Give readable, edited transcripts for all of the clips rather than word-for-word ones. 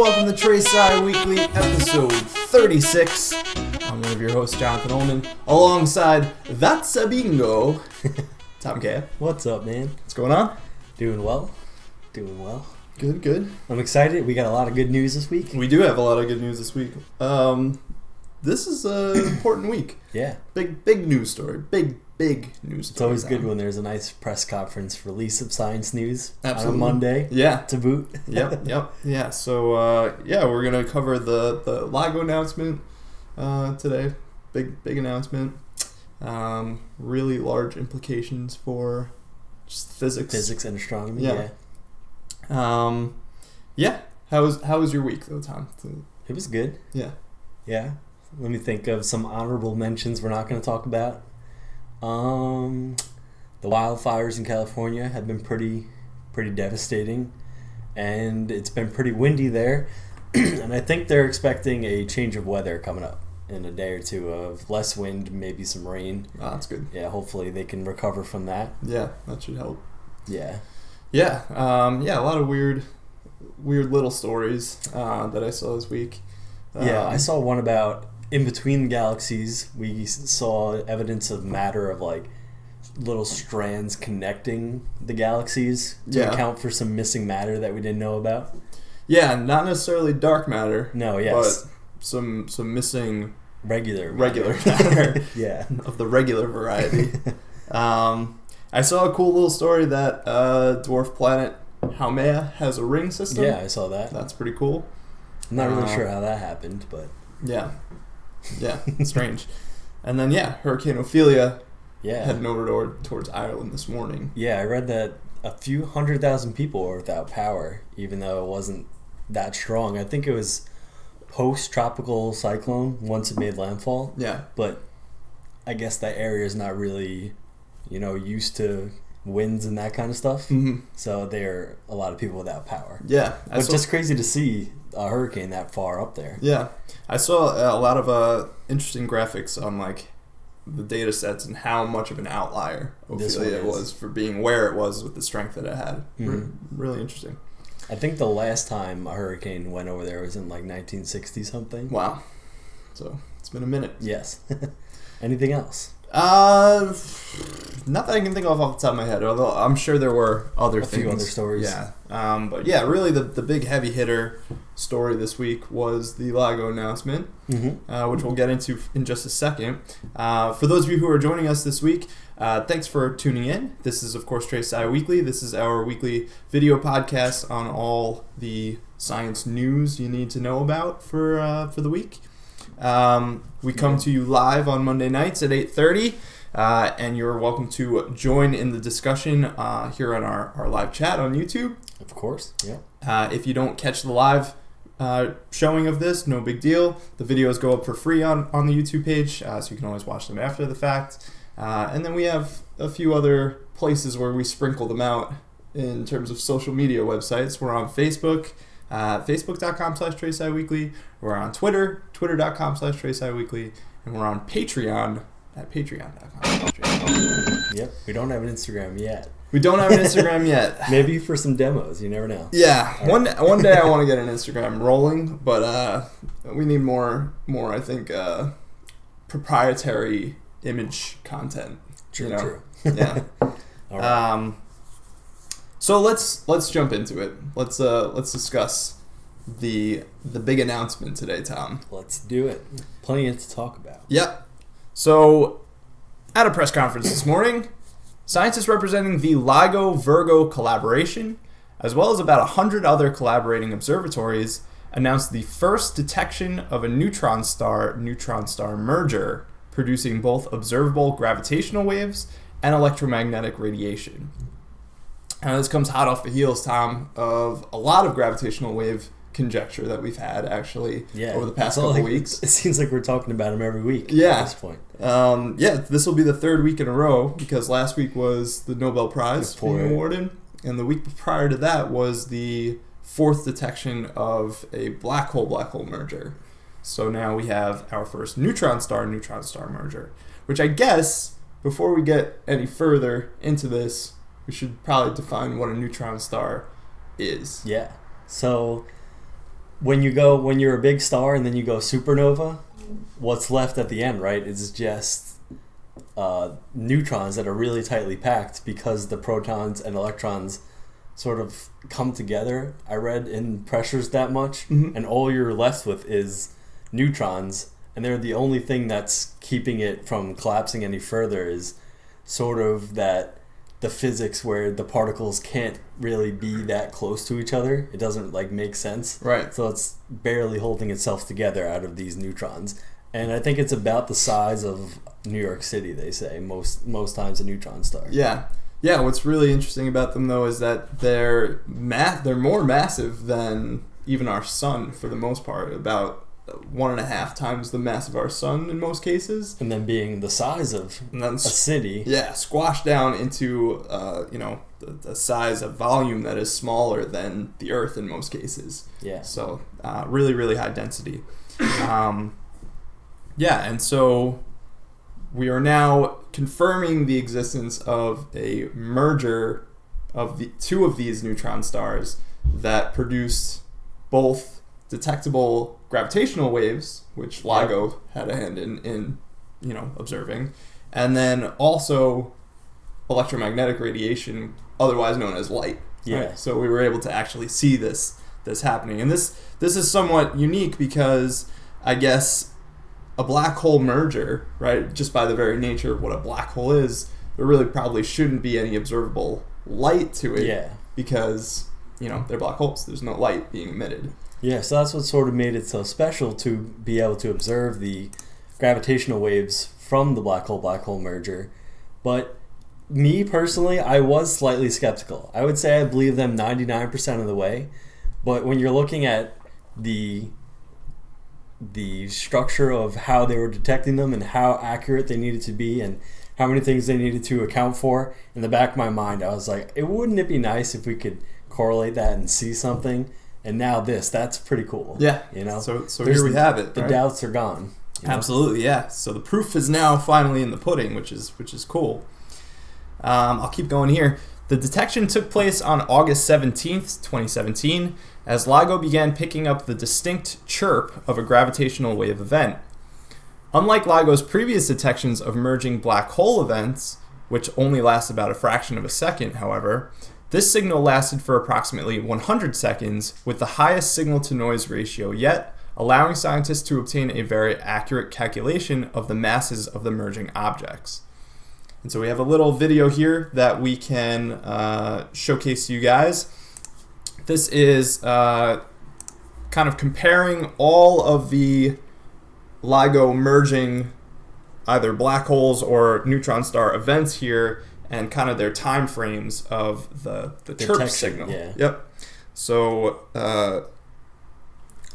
welcome to trèSci Weekly, episode 36. I'm one of your hosts, Jonathan Ullman, alongside That's a Bingo, Tom K. What's up, man? What's going on? Doing well. Good. I'm excited. We got a lot of good news this week. We do have a lot of good news this week. This is an important week. Yeah. Big news story. Big news story. It's always good when there's a nice press conference release of science news. Absolutely. On a Monday. Yeah. To boot. Yep. Yeah. So, we're going to cover the LIGO announcement today. Big announcement. Really large implications for just physics. Physics and astronomy. Yeah. How was your week, though, Tom? It was good. Yeah. Let me think of some honorable mentions we're not going to talk about. The wildfires in California have been pretty devastating, and it's been pretty windy there. And I think they're expecting a change of weather coming up in a day or two of less wind, maybe some rain. Oh, that's good. Yeah, hopefully they can recover from that. Yeah, that should help. Yeah. A lot of weird little stories that I saw this week. I saw one about in between galaxies. We saw evidence of matter of like little strands connecting the galaxies to account for some missing matter that we didn't know about. Yeah, not necessarily dark matter. No, yes. But some missing regular matter. Yeah. Of the regular variety. I saw a cool little story that dwarf planet Haumea has a ring system. Yeah, I saw that. That's pretty cool. I'm not really sure how that happened, but... Yeah, strange. And then, Hurricane Ophelia heading over towards Ireland this morning. Yeah, I read that a few 100,000 people were without power, even though it wasn't that strong. I think it was post-tropical cyclone once it made landfall. Yeah. But I guess that area is not really, used to winds and that kind of stuff. Mm-hmm. So there are a lot of people without power. Yeah. It's just crazy to see a hurricane that far up there. Yeah. I saw a lot of interesting graphics on like the data sets and how much of an outlier Ophelia was for being where it was with the strength that it had. Mm-hmm. Really interesting. I think the last time a hurricane went over there was in like 1960 something. Wow. So it's been a minute. Yes. Anything else? Not that I can think of off the top of my head, although I'm sure there were other things. A few other stories. Yeah. But really the big heavy hitter story this week was the LIGO announcement, which we'll get into in just a second. For those of you who are joining us this week, thanks for tuning in. This is, of course, trèSci Weekly. This is our weekly video podcast on all the science news you need to know about for the week. We come to you live on Monday nights at 8:30, and you're welcome to join in the discussion here on our live chat on YouTube. Of course, yeah. If you don't catch the live showing of this, no big deal. The videos go up for free on the YouTube page, so you can always watch them after the fact. And then we have a few other places where we sprinkle them out in terms of social media websites. We're on Facebook. Facebook.com/trèSci Weekly. We're on Twitter, Twitter.com/trèSci Weekly, and we're on Patreon at Patreon.com/trèSci. Yep, we don't have an Instagram yet. We don't have an Instagram yet. Maybe for some demos, you never know. Yeah, one day I want to get an Instagram rolling, but we need more I think, proprietary image content. True. Yeah. All right. So let's jump into it. Let's discuss the big announcement today, Tom. Let's do it. Plenty to talk about. Yep. So at a press conference this morning, scientists representing the LIGO Virgo collaboration, as well as about 100 other collaborating observatories, announced the first detection of a neutron star merger, producing both observable gravitational waves and electromagnetic radiation. And this comes hot off the heels, Tom, of a lot of gravitational wave conjecture that we've had, actually, over the past couple weeks. It seems like we're talking about them every week at this point. This will be the third week in a row, because last week was the Nobel Prize being awarded, and the week prior to that was the fourth detection of a black hole merger. So now we have our first neutron star merger, which I guess, before we get any further into this, we should probably define what a neutron star is. Yeah. So when you're a big star and then you go supernova, what's left at the end, right, is just neutrons that are really tightly packed because the protons and electrons sort of come together. I read in pressures that much, and all you're left with is neutrons, and they're the only thing that's keeping it from collapsing any further is sort of that the physics where the particles can't really be that close to each other. It doesn't like make sense. Right. So it's barely holding itself together out of these neutrons. And I think it's about the size of New York City, they say, most times a neutron star. Yeah. Yeah, what's really interesting about them, though, is that they're more massive than even our sun, for the most part, about 1.5 times the mass of our sun in most cases. And then being the size of a city. Yeah, squashed down into, the size of volume that is smaller than the Earth in most cases. Yeah. So, really, really high density. And so we are now confirming the existence of a merger of the two of these neutron stars that produced both detectable gravitational waves, which LIGO had a hand in observing, and then also electromagnetic radiation, otherwise known as light. Yeah. Right? So we were able to actually see this happening, and this is somewhat unique because I guess a black hole merger, right, just by the very nature of what a black hole is, there really probably shouldn't be any observable light to it. Yeah. Because, they're black holes. There's no light being emitted. Yeah, so that's what sort of made it so special to be able to observe the gravitational waves from the black hole merger. But me personally, I was slightly skeptical. I would say I believe them 99% of the way. But when you're looking at the structure of how they were detecting them and how accurate they needed to be and how many things they needed to account for, in the back of my mind I was like, wouldn't it be nice if we could correlate that and see something? And now that's pretty cool. Yeah. So here we have it. The doubts are gone. Absolutely, yeah. So the proof is now finally in the pudding, which is cool. I'll keep going here. The detection took place on August 17th, 2017, as LIGO began picking up the distinct chirp of a gravitational wave event. Unlike LIGO's previous detections of merging black hole events, which only last about a fraction of a second, however, this signal lasted for approximately 100 seconds with the highest signal-to-noise ratio yet, allowing scientists to obtain a very accurate calculation of the masses of the merging objects. And so we have a little video here that we can showcase to you guys. This is kind of comparing all of the LIGO merging either black holes or neutron star events here and kind of their time frames of the chirp signal. Yeah. Yep. So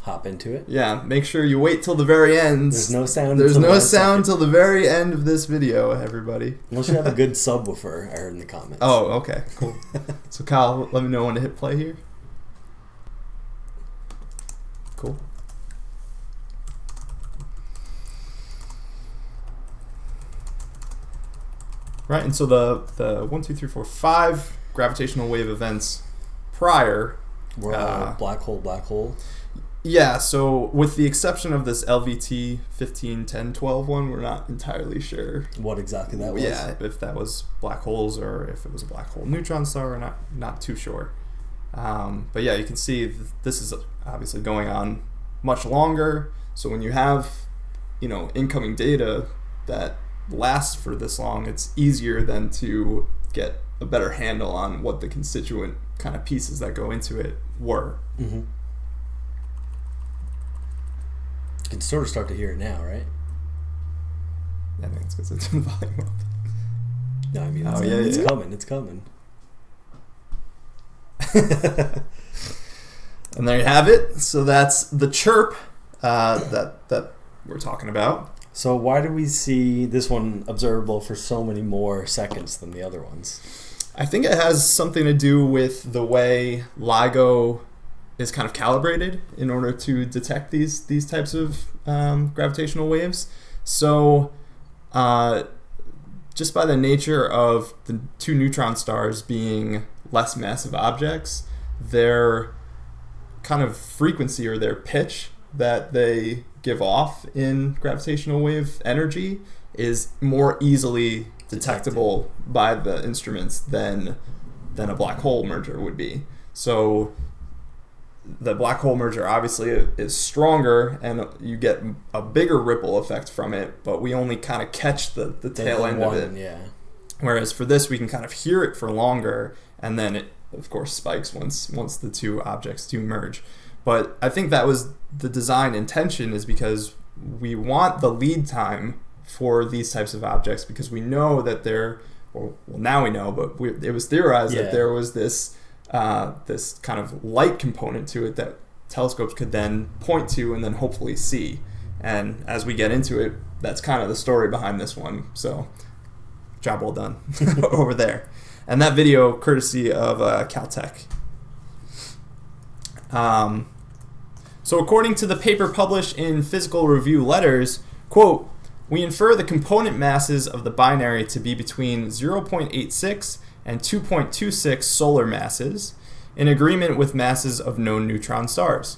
hop into it. Yeah, make sure you wait till the very end. There's no sound. There's no sound till the very end of this video, everybody. Unless you have a good subwoofer, I heard in the comments. Oh, okay, cool. So Kyle, let me know when to hit play here. Cool. Right, and so the 1, 2, 3, 4, 5 gravitational wave events prior were black hole. Yeah, so with the exception of this LVT 15, 10, 12 one, we're not entirely sure what exactly that was. Yeah, if that was black holes or if it was a black hole neutron star, we're not too sure. But yeah, you can see this is obviously going on much longer. So when you have, incoming data that lasts for this long, it's easier then to get a better handle on what the constituent kind of pieces that go into it were. Mm-hmm. You can sort of start to hear it now, right? I think it's because it's in volume up. No, I mean, it's coming. It's coming. And there you have it. So that's the chirp that we're talking about. So why do we see this one observable for so many more seconds than the other ones? I think it has something to do with the way LIGO is kind of calibrated in order to detect these types of gravitational waves. So just by the nature of the two neutron stars being less massive objects, their kind of frequency or their pitch that they give off in gravitational wave energy is more easily detectable by the instruments than a black hole merger would be. So the black hole merger obviously is stronger, and you get a bigger ripple effect from it, but we only kind of catch the tail end of it. Yeah. Whereas for this, we can kind of hear it for longer, and then it, of course, spikes once the two objects do merge. But I think that was the design intention, is because we want the lead time for these types of objects, because we know that now we know, but it was theorized that there was this kind of light component to it that telescopes could then point to and then hopefully see. And as we get into it, that's kind of the story behind this one. So, job well done over there. And that video, courtesy of Caltech. So according to the paper published in Physical Review Letters, quote, "We infer the component masses of the binary to be between 0.86 and 2.26 solar masses, in agreement with masses of known neutron stars.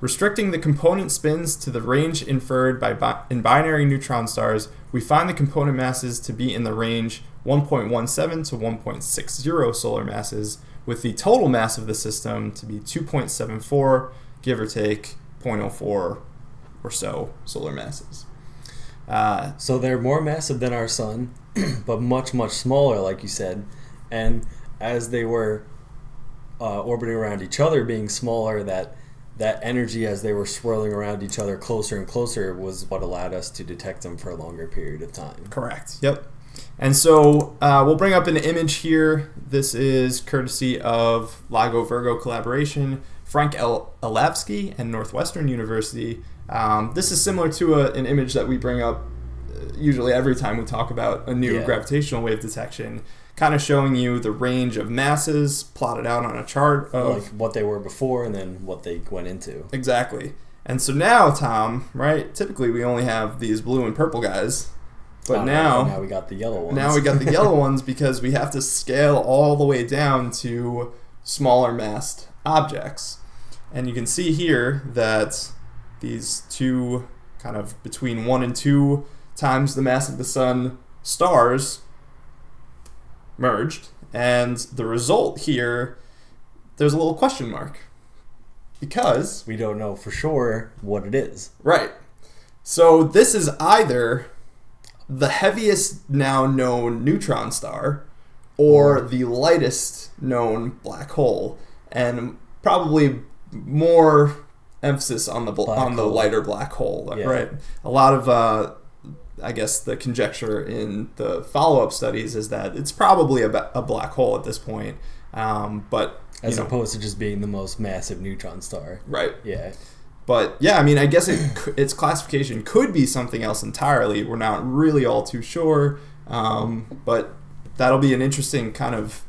Restricting the component spins to the range inferred in binary neutron stars, we find the component masses to be in the range 1.17 to 1.60 solar masses, with the total mass of the system to be 2.74, give or take 0.04 or so solar masses." So they're more massive than our sun, but much, much smaller, like you said. And as they were orbiting around each other, being smaller, that energy as they were swirling around each other closer and closer was what allowed us to detect them for a longer period of time. Correct. Yep. And so we'll bring up an image here. This is courtesy of LIGO Virgo collaboration, Frank Elavsky and Northwestern University. This is similar to an image that we bring up usually every time we talk about a new gravitational wave detection, kind of showing you the range of masses plotted out on a chart of like what they were before and then what they went into. Exactly. And so now, Tom, right, typically we only have these blue and purple guys, but now we got the yellow ones. Now we got the yellow ones because we have to scale all the way down to smaller massed objects. And you can see here that these two kind of between 1 and 2 times the mass of the sun stars merged, and the result here, there's a little question mark because we don't know for sure what it is. Right. So this is either the heaviest now known neutron star or the lightest known black hole, and probably more emphasis on the lighter black hole, right? A lot of I guess the conjecture in the follow-up studies is that it's probably a black hole at this point, but as opposed to just being the most massive neutron star, right? Yeah. But yeah, I mean, I guess its classification could be something else entirely. We're not really all too sure, but that'll be an interesting kind of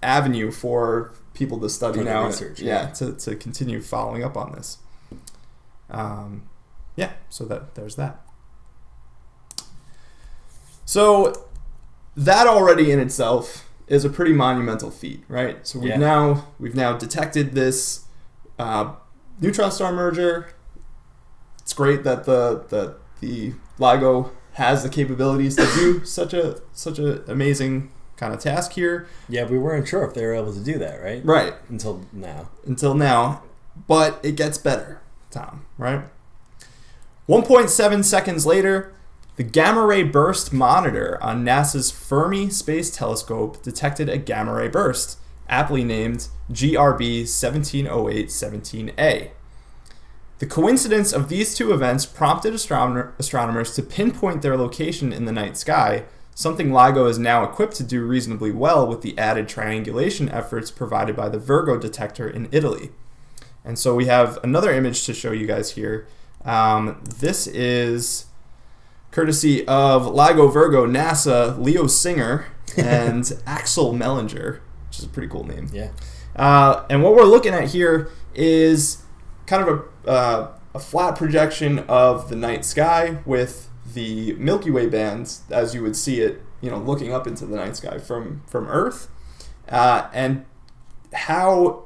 avenue for people to study now. Research, to continue following up on this. So there's that. So that already in itself is a pretty monumental feat, right? So we've now detected this neutron star merger. It's great that the LIGO has the capabilities to do such a amazing kind of task here. Yeah, we weren't sure if they were able to do that, right? Right. Until now. But it gets better, Tom, right? 1.7 seconds later, the gamma ray burst monitor on NASA's Fermi Space Telescope detected a gamma ray burst, aptly named GRB 1708-17A. The coincidence of these two events prompted astronomers to pinpoint their location in the night sky, something LIGO is now equipped to do reasonably well with the added triangulation efforts provided by the Virgo detector in Italy. And so we have another image to show you guys here. This is courtesy of LIGO Virgo, NASA, Leo Singer, and Axel Mellinger, which is a pretty cool name. Yeah. And what we're looking at here is kind of a flat projection of the night sky with the Milky Way band as you would see it, looking up into the night sky from Earth, and how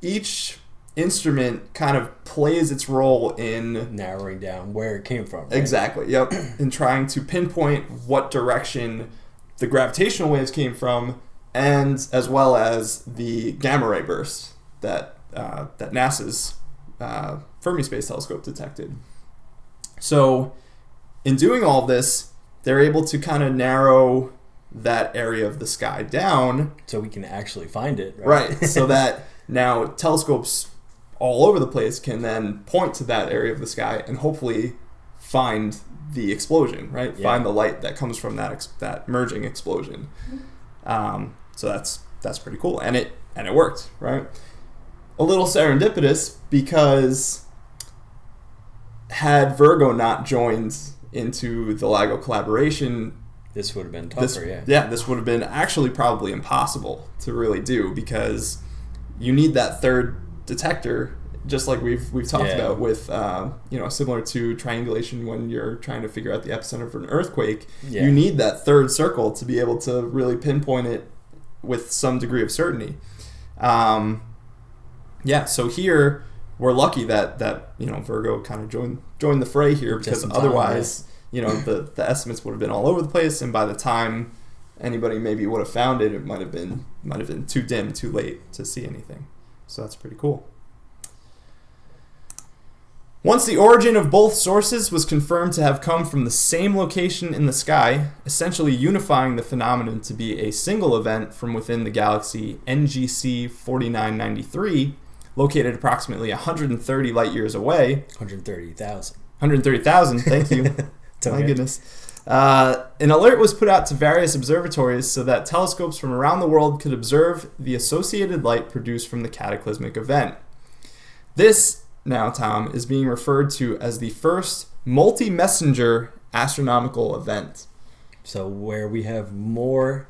each instrument kind of plays its role in narrowing down where it came from. Right? Exactly. Yep. In trying to pinpoint what direction the gravitational waves came from, and as well as the gamma ray burst that NASA's Fermi Space Telescope detected. So, in doing all this, they're able to kind of narrow that area of the sky down, so we can actually find it. Right. So that now telescopes all over the place can then point to that area of the sky and hopefully find the explosion, right? Yeah. Find the light that comes from that merging explosion. So that's pretty cool, and it worked, right? A little serendipitous because had Virgo not joined into the LIGO collaboration, this would have been tougher. This would have been actually probably impossible to really do, because you need that third detector, just like we've talked about with similar to triangulation when you're trying to figure out the epicenter for an earthquake. You need that third circle to be able to really pinpoint it with some degree of certainty. So here we're lucky that Virgo kind of joined the fray here, because otherwise the estimates would have been all over the place, and by the time anybody maybe would have found it, it might have been too dim, too late to see anything. So that's pretty cool. Once the origin of both sources was confirmed to have come from the same location in the sky, essentially unifying the phenomenon to be a single event from within the galaxy NGC 4993, located approximately 130 light years away. 130,000. 130,000, thank you. My goodness. An alert was put out to various observatories so that telescopes from around the world could observe the associated light produced from the cataclysmic event. This, now, Tom, is being referred to as the first multi-messenger astronomical event. So where we have more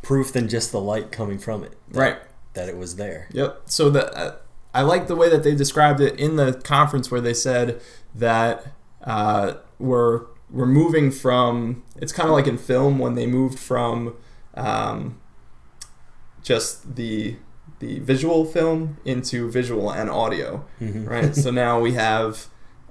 proof than just the light coming from it. Right. That it was there. Yep. So I like the way that they described it in the conference, where they said that we're moving from, it's kind of like in film when they moved from just the visual film into visual and audio, right? So now we have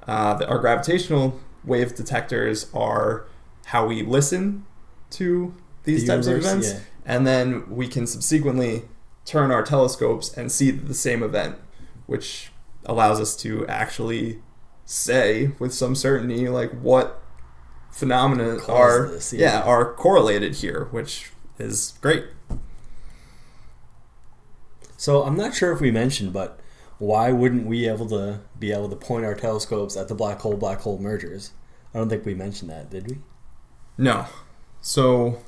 our gravitational wave detectors are how we listen to these types of events, and then we can subsequently turn our telescopes and see the same event, which allows us to actually say with some certainty like what phenomena are correlated here, which is great. So I'm not sure if we mentioned, but why wouldn't we be able to point our telescopes at the black hole mergers? I don't think we mentioned that, did we? No. So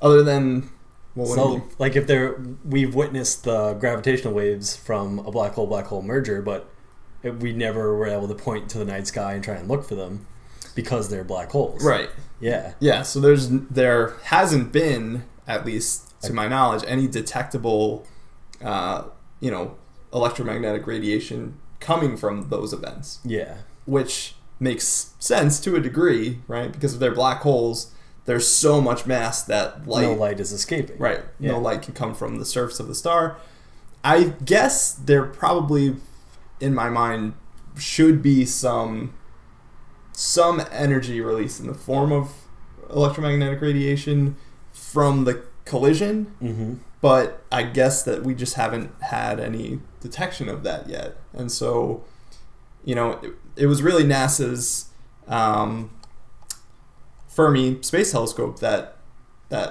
other than like if we've witnessed the gravitational waves from a black hole merger, but we never were able to point to the night sky and try and look for them because they're black holes. Right. Yeah. Yeah. So there hasn't been, at least to my knowledge, any detectable electromagnetic radiation coming from those events. Yeah. Which makes sense to a degree, right? Because if they're black holes, there's so much mass that no light is escaping. Right. Yeah. No light can come from the surface of the star. I guess there probably, in my mind, should be some energy release in the form of electromagnetic radiation from the collision, but I guess that we just haven't had any detection of that yet. And so, it was really NASA's Fermi Space Telescope that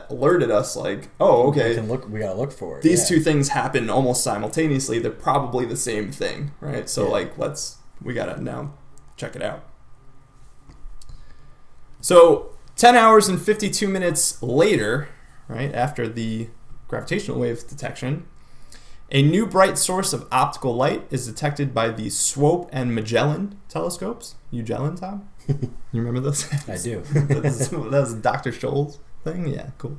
alerted us, like, oh, okay, we gotta look for it. These two things happen almost simultaneously. They're probably the same thing, right? So we gotta now check it out. So 10 hours and 52 minutes later, right after the gravitational wave detection, a new bright source of optical light is detected by the Swope and Magellan telescopes. Magellan, Tom? You remember those? I do. That was Dr. Scholl's thing? Yeah, cool.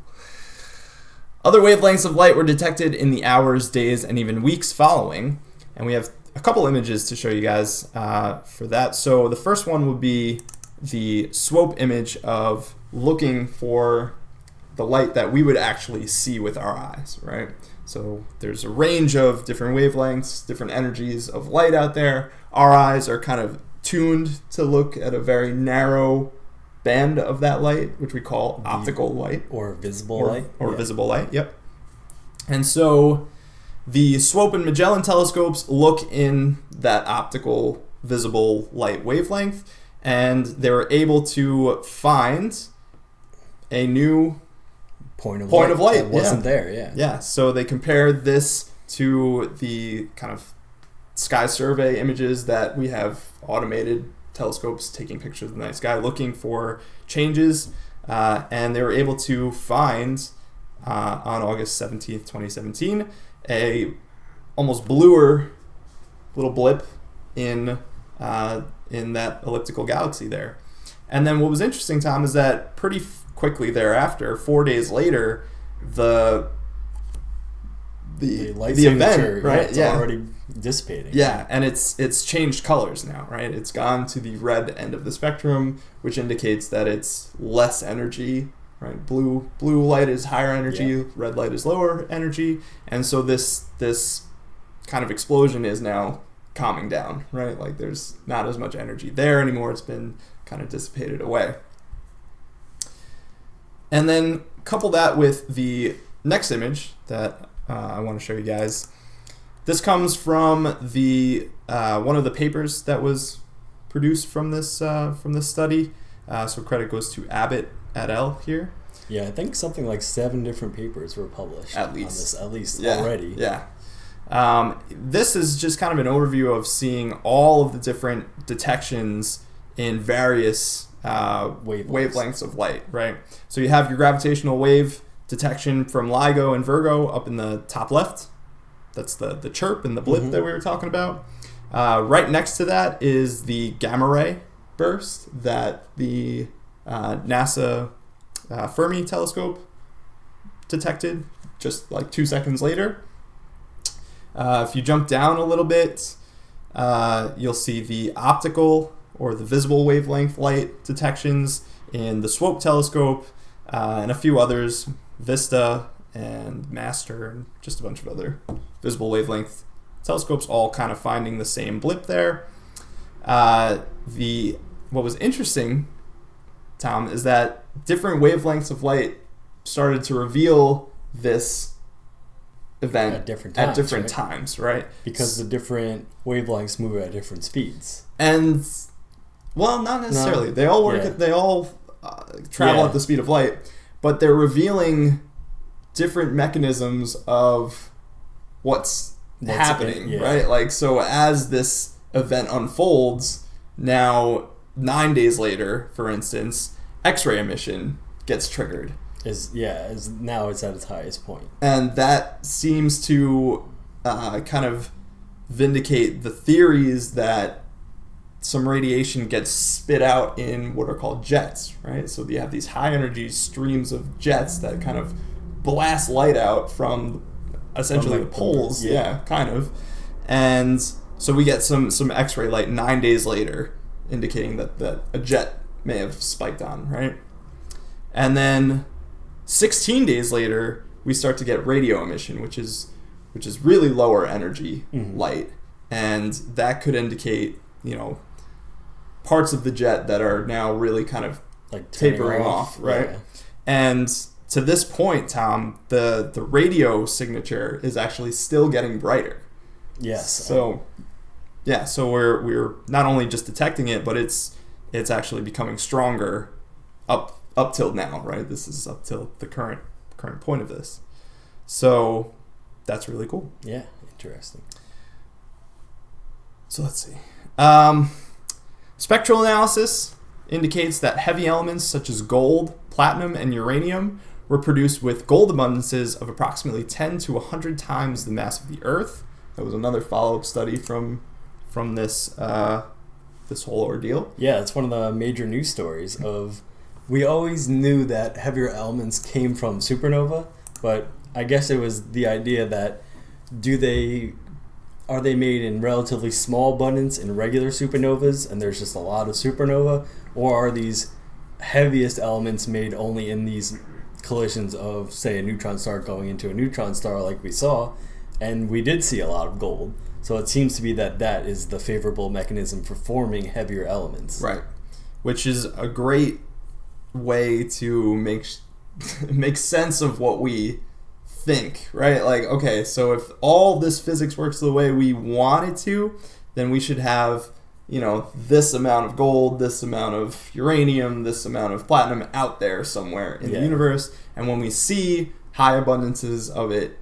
Other wavelengths of light were detected in the hours, days, and even weeks following. And we have a couple images to show you guys for that. So the first one would be the Swope image of looking for the light that we would actually see with our eyes, right? So there's a range of different wavelengths, different energies of light out there. Our eyes are kind of tuned to look at a very narrow band of that light, which we call optical light. Or visible light. Or visible light, yep. And so the Swope and Magellan telescopes look in that optical visible light wavelength, and they were able to find a new point of light that wasn't there. Yeah, so they compared this to the kind of sky survey images that we have automated telescopes taking pictures of the night sky looking for changes, and they were able to find on August 17th, 2017, a almost bluer little blip in that elliptical galaxy there. And then what was interesting, Tom, is that pretty quickly thereafter, 4 days later, the light event, right? It's already dissipating. Yeah, and it's changed colors now, right? It's gone to the red end of the spectrum, which indicates that it's less energy, right? Blue light is higher energy, red light is lower energy, and so this kind of explosion is now calming down, right? Like there's not as much energy there anymore. It's been kind of dissipated away. And then couple that with the next image that I want to show you guys. This comes from the one of the papers that was produced from this study. So credit goes to Abbott et al. Here. Yeah, I think something like 7 different papers were published at least already. Yeah. This is just kind of an overview of seeing all of the different detections in various wavelengths of light, right? So you have your gravitational wave detection from LIGO and Virgo up in the top left. That's the chirp and the blip that we were talking about. Right next to that is the gamma ray burst that the NASA Fermi telescope detected just like 2 seconds later. If you jump down a little bit, you'll see the optical or the visible wavelength light detections in the Swope telescope and a few others, Vista and Master, and just a bunch of other visible wavelength telescopes, all kind of finding the same blip there. What was interesting, Tom, is that different wavelengths of light started to reveal this event at different times, right? Because the different wavelengths move at different speeds. And well, not necessarily. No. They all work. Yeah. They all travel at the speed of light, but they're revealing different mechanisms of what's happening, right? Like, so as this event unfolds, now 9 days later, for instance, X-ray emission gets triggered. Now it's at its highest point. And that seems to kind of vindicate the theories that some radiation gets spit out in what are called jets, right? So you have these high energy streams of jets that kind of blast light out from essentially the poles, kind of. And so we get some X-ray light 9 days later, indicating that a jet may have spiked on, right? And then 16 days later, we start to get radio emission, which is really lower energy light, and that could indicate, parts of the jet that are now really kind of like tapering off, right? Yeah. And to this point, Tom, the radio signature is actually still getting brighter. Yes. So we're not only just detecting it, but it's actually becoming stronger up till now, right? This is up till the current point of this. So that's really cool. Yeah, interesting. So let's see. Spectral analysis indicates that heavy elements such as gold, platinum, and uranium were produced with gold abundances of approximately 10 to 100 times the mass of the Earth. That was another follow-up study from this whole ordeal. Yeah, it's one of the major news stories of. We always knew that heavier elements came from supernova, but I guess it was the idea that are they made in relatively small abundance in regular supernovas and there's just a lot of supernova, or are these heaviest elements made only in these collisions of, say, a neutron star going into a neutron star like we saw, and we did see a lot of gold. So it seems to be that is the favorable mechanism for forming heavier elements. Right. Which is a great way to make sense of what we think, right? Like, okay, so if all this physics works the way we want it to, then we should have, this amount of gold, this amount of uranium, this amount of platinum out there somewhere in the universe. And when we see high abundances of it,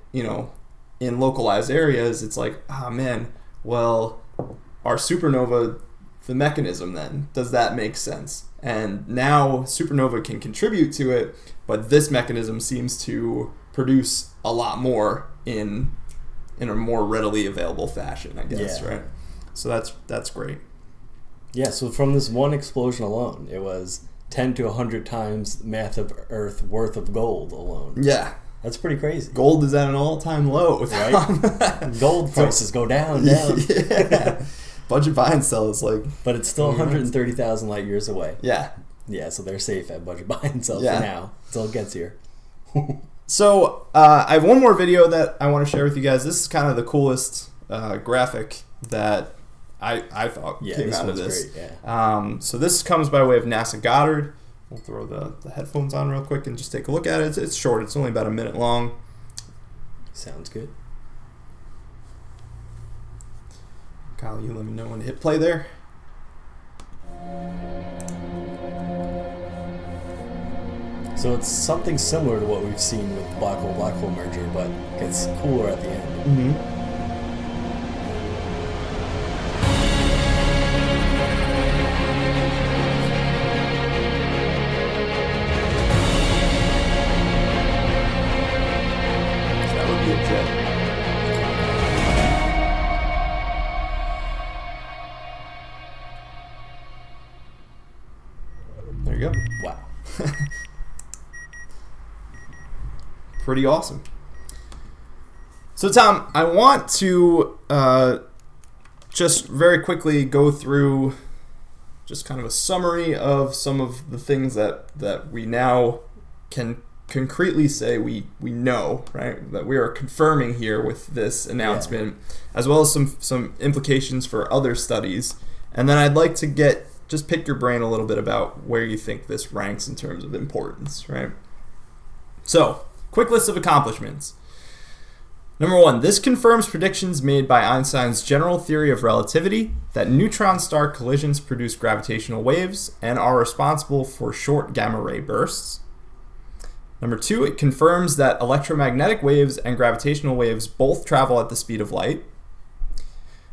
in localized areas, it's like, man, well, our supernova, the mechanism then, does that make sense? And now supernova can contribute to it, but this mechanism seems to produce a lot more in a more readily available fashion, I guess, right? So that's great. Yeah, so from this one explosion alone, it was 10 to 100 times mass of Earth worth of gold alone. Yeah. That's pretty crazy. Gold is at an all-time low. Right? Gold prices go down. Yeah. Budget buy and sell is like... But it's still 130,000 light years away. Yeah. Yeah, so they're safe at budget buy and sell for now until it gets here. So, I have one more video that I want to share with you guys. This is kind of the coolest graphic that I thought came out of this. Great, yeah. So this comes by way of NASA Goddard. We'll throw the headphones on real quick and just take a look at it. It's short. It's only about a minute long. Sounds good. Kyle, you let me know when to hit play there. So it's something similar to what we've seen with black hole merger, but it gets cooler at the end. Mm-hmm. There you go. Wow. Pretty awesome. So, Tom, I want to just very quickly go through just kind of a summary of some of the things that we now can concretely say we know, right? That we are confirming here with this announcement, as well as some implications for other studies. And then I'd like to just pick your brain a little bit about where you think this ranks in terms of importance, right? So, quick list of accomplishments. Number 1, this confirms predictions made by Einstein's general theory of relativity that neutron star collisions produce gravitational waves and are responsible for short gamma ray bursts. Number 2, it confirms that electromagnetic waves and gravitational waves both travel at the speed of light.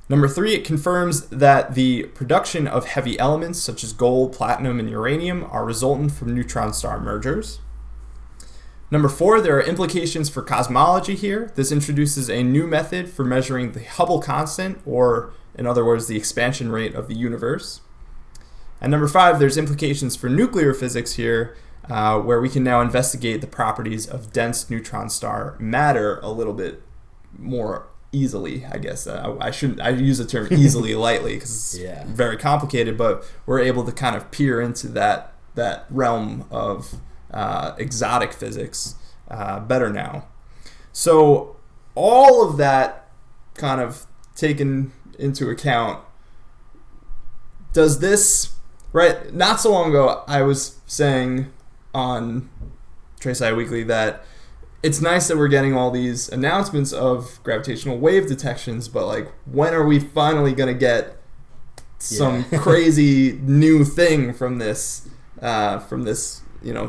Number 3, it confirms that the production of heavy elements such as gold, platinum, and uranium are resultant from neutron star mergers. Number 4, there are implications for cosmology here. This introduces a new method for measuring the Hubble constant, or in other words, the expansion rate of the universe. And number 5, there's implications for nuclear physics here, where we can now investigate the properties of dense neutron star matter a little bit more easily, I guess. I use the term easily lightly because it's very complicated, but we're able to kind of peer into that realm of exotic physics better now. So all of that kind of taken into account, does this, right, not so long ago I was saying on trèSci Weekly that it's nice that we're getting all these announcements of gravitational wave detections, but like, when are we finally going to get some crazy new thing from this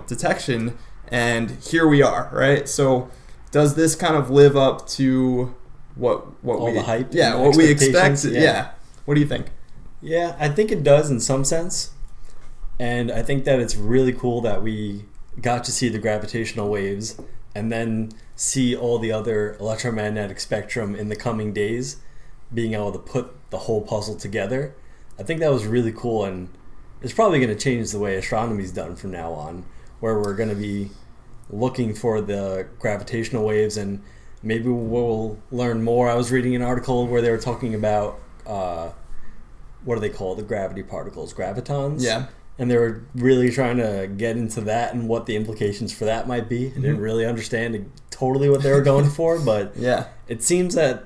detection? And here we are, right? So does this kind of live up to what all the hype? Yeah, what we expect? Yeah. What do you think? Yeah, I think it does in some sense. And I think that it's really cool that we got to see the gravitational waves and then see all the other electromagnetic spectrum in the coming days, being able to put the whole puzzle together. I think that was really cool, and it's probably going to change the way astronomy is done from now on, where we're going to be looking for the gravitational waves, and maybe we'll learn more. I was reading an article where they were talking about what do they call the gravity particles? Gravitons? Yeah. and they were really trying to get into that and what the implications for that might be. I didn't really understand totally what they were going for, but yeah, it seems that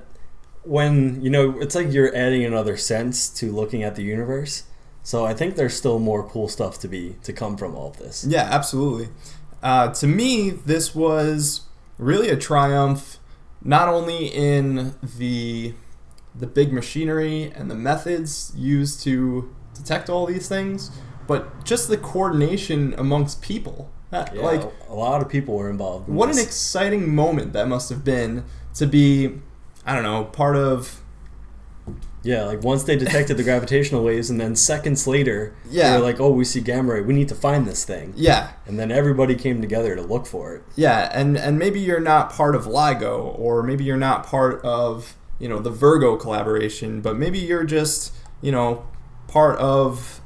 when, it's like you're adding another sense to looking at the universe. So I think there's still more cool stuff to come from all of this. Yeah, absolutely. To me, this was really a triumph, not only in the big machinery and the methods used to detect all these things, but just the coordination amongst people. A lot of people were involved in what this. An exciting moment that must have been to be, I don't know, part of... Yeah, like once they detected the gravitational waves, and then seconds later, yeah, they were like, oh, we see gamma ray, we need to find this thing. Yeah. And then everybody came together to look for it. Yeah, and maybe you're not part of LIGO, or maybe you're not part of, the Virgo collaboration, but maybe you're just, part of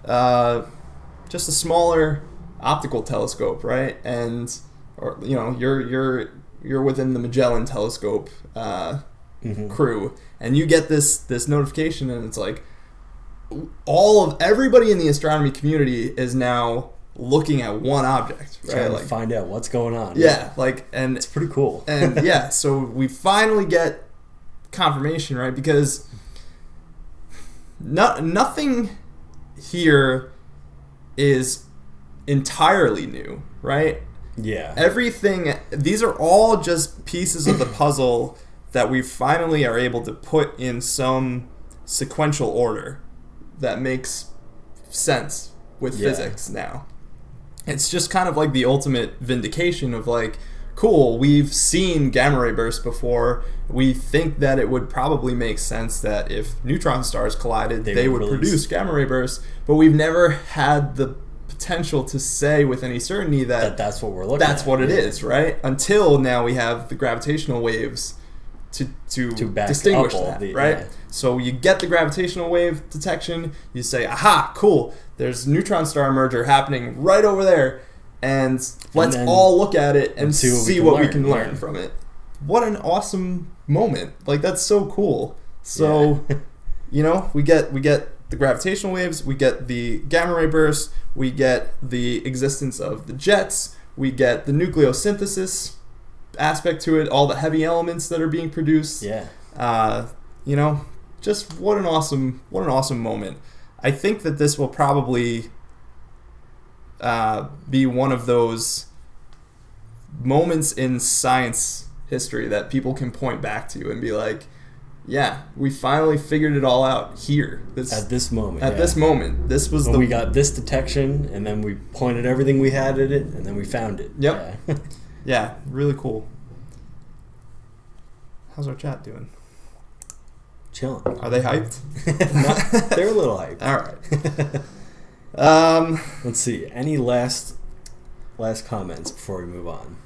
just a smaller optical telescope, right? And or you're within the Magellan telescope crew, and you get this notification, and it's like everybody in the astronomy community is now looking at one object, right? Trying to find out what's going on. Yeah, and it's pretty cool. And yeah, so we finally get confirmation, right? Because nothing here is entirely new, right? Yeah. Everything, these are all just pieces of the puzzle that we finally are able to put in some sequential order that makes sense with physics now. It's just kind of like the ultimate vindication of like, cool, we've seen gamma ray bursts before. We think that it would probably make sense that if neutron stars collided, they would produce gamma ray bursts, but we've never had the potential to say with any certainty that that's what we're looking at. That's what it is, right? Until now we have the gravitational waves to distinguish that, right? Yeah. So you get the gravitational wave detection, you say, aha, cool, there's neutron star merger happening right over there, and let's all look at it and see what we can learn from it. What an awesome moment. Like, that's so cool. So, we get the gravitational waves, we get the gamma ray bursts, we get the existence of the jets, we get the nucleosynthesis aspect to it, all the heavy elements that are being produced. Yeah. Just what an awesome moment. I think that this will probably be one of those moments in science history that people can point back to and be like, yeah, we finally figured it all out here. At this moment. This was we got this detection, and then we pointed everything we had at it, and then we found it. Yep. Yeah, really cool. How's our chat doing? Chilling. Are they hyped? They're a little hyped. All right. Let's see. Any last comments before we move on?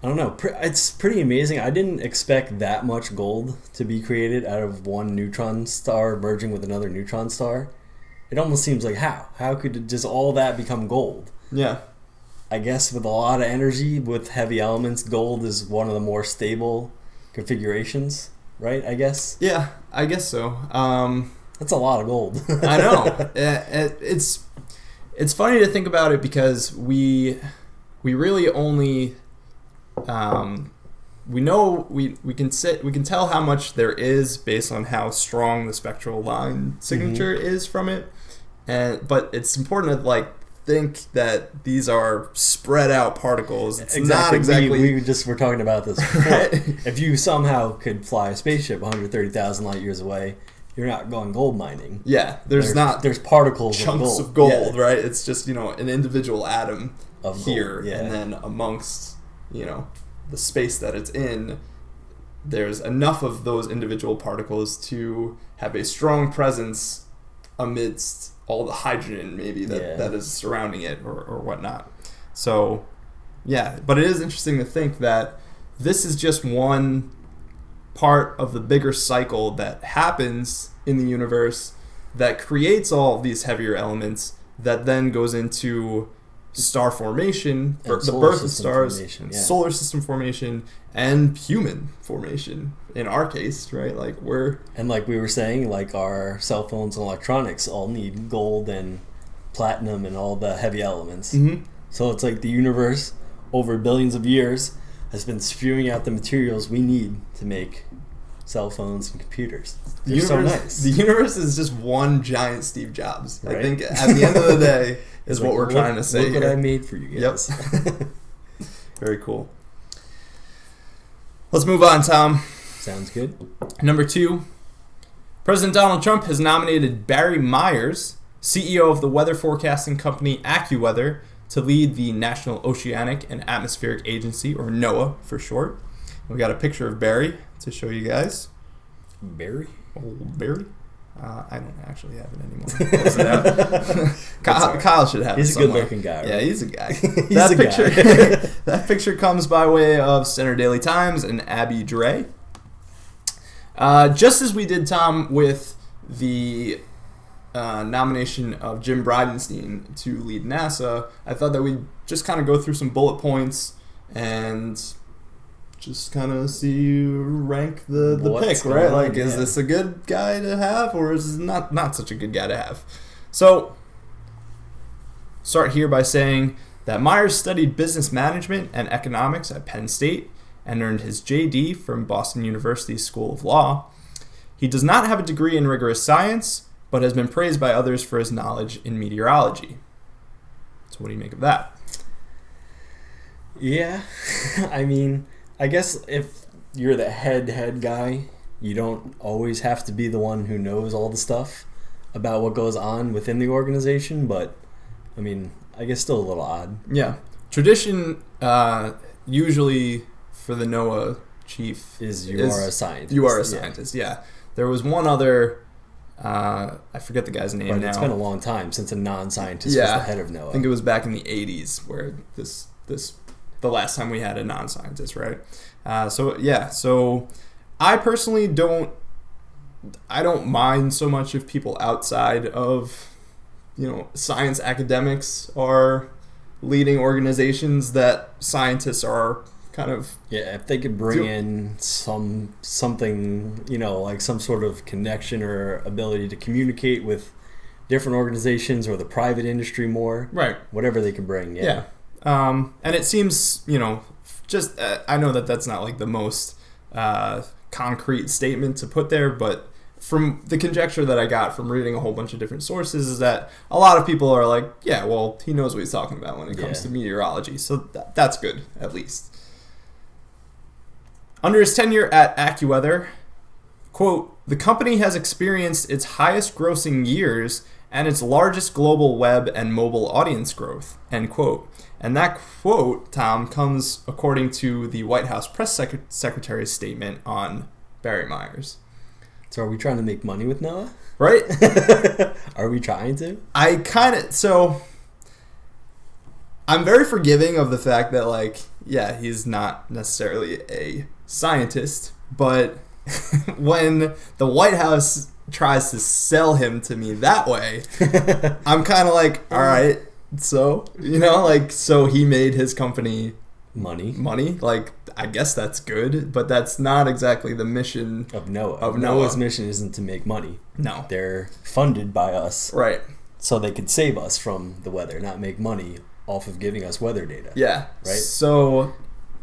I don't know. It's pretty amazing. I didn't expect that much gold to be created out of one neutron star merging with another neutron star. It almost seems like how could just all that become gold? Yeah. I guess with a lot of energy, with heavy elements, gold is one of the more stable configurations, right? I guess. Yeah, I guess so. That's a lot of gold. I know. It's funny to think about it because we really only we can tell how much there is based on how strong the spectral line signature is from it, but it's important to think that these are spread out particles. It's not exactly. We just were talking about this before. Right? If you somehow could fly a spaceship 130,000 light years away, you're not going gold mining. Yeah, there's particles chunks of gold, yeah. Right? It's just an individual atom of here, gold, and then amongst the space that it's in, there's enough of those individual particles to have a strong presence amidst all the hydrogen maybe that is surrounding it or whatnot. So yeah, but it is interesting to think that this is just one part of the bigger cycle that happens in the universe that creates all of these heavier elements that then goes into star formation, And the birth of stars, formation, yeah. solar system formation, and human formation. In our case, right? Like and like we were saying, like our cell phones and electronics all need gold and platinum and all the heavy elements. Mm-hmm. So it's like the universe over billions of years has been spewing out the materials we need to make cell phones and computers. They're so nice. The universe is just one giant Steve Jobs. Right? I think at the end of the day is what we're trying to say. Look what I made for you guys. Yep. Very cool. Let's move on, Tom. Sounds good. Number 2, President Donald Trump has nominated Barry Myers, CEO of the weather forecasting company AccuWeather, to lead the National Oceanic and Atmospheric Agency, or NOAA for short. We got a picture of Barry to show you guys. Barry? Oh, Barry? I don't actually have it anymore. Close it out. Kyle should have it He's a somewhere. good-looking guy. Right? Yeah, he's a guy. He's that a picture, guy. That picture comes by way of Center Daily Times and Abby Dre. Just as we did, Tom, with the nomination of Jim Bridenstine to lead NASA, I thought that we'd just kind of go through some bullet points and just kind of see rank the pick, right? Like, is this a good guy to have, or is this not such a good guy to have? So, start here by saying that Myers studied business management and economics at Penn State and earned his JD from Boston University's School of Law. He does not have a degree in rigorous science, but has been praised by others for his knowledge in meteorology. So what do you make of that? Yeah, I mean, I guess if you're the head guy, you don't always have to be the one who knows all the stuff about what goes on within the organization, but, I mean, I guess still a little odd. Yeah. Tradition usually for the NOAA chief is you are a scientist. You are a scientist, yeah. There was one other, I forget the guy's name now. It's been a long time since a non-scientist was the head of NOAA. I think it was back in the 80s where the last time we had a non-scientist, right? So I personally don't mind so much if people outside of, science academics are leading organizations that scientists are kind of... Yeah, if they could bring in something, like some sort of connection or ability to communicate with different organizations or the private industry more. Right. Whatever they can bring, yeah. And it seems, just I know that that's not like the most concrete statement to put there, but from the conjecture that I got from reading a whole bunch of different sources is that a lot of people are like, yeah, well, he knows what he's talking about when it comes to meteorology, so that's good, at least. Under his tenure at AccuWeather, quote, the company has experienced its highest grossing years and its largest global web and mobile audience growth, end quote. And that quote, Tom, comes according to the White House press secretary's statement on Barry Myers. So are we trying to make money with NOAA? Right? Are we trying to? I'm very forgiving of the fact that, he's not necessarily a scientist, but when the White House tries to sell him to me that way, I'm kind of like, all right, so, so he made his company money. Like, I guess that's good, but that's not exactly the mission of NOAA. NOAA's mission isn't to make money. No. They're funded by us. Right. So they could save us from the weather, not make money off of giving us weather data. Yeah. Right? So,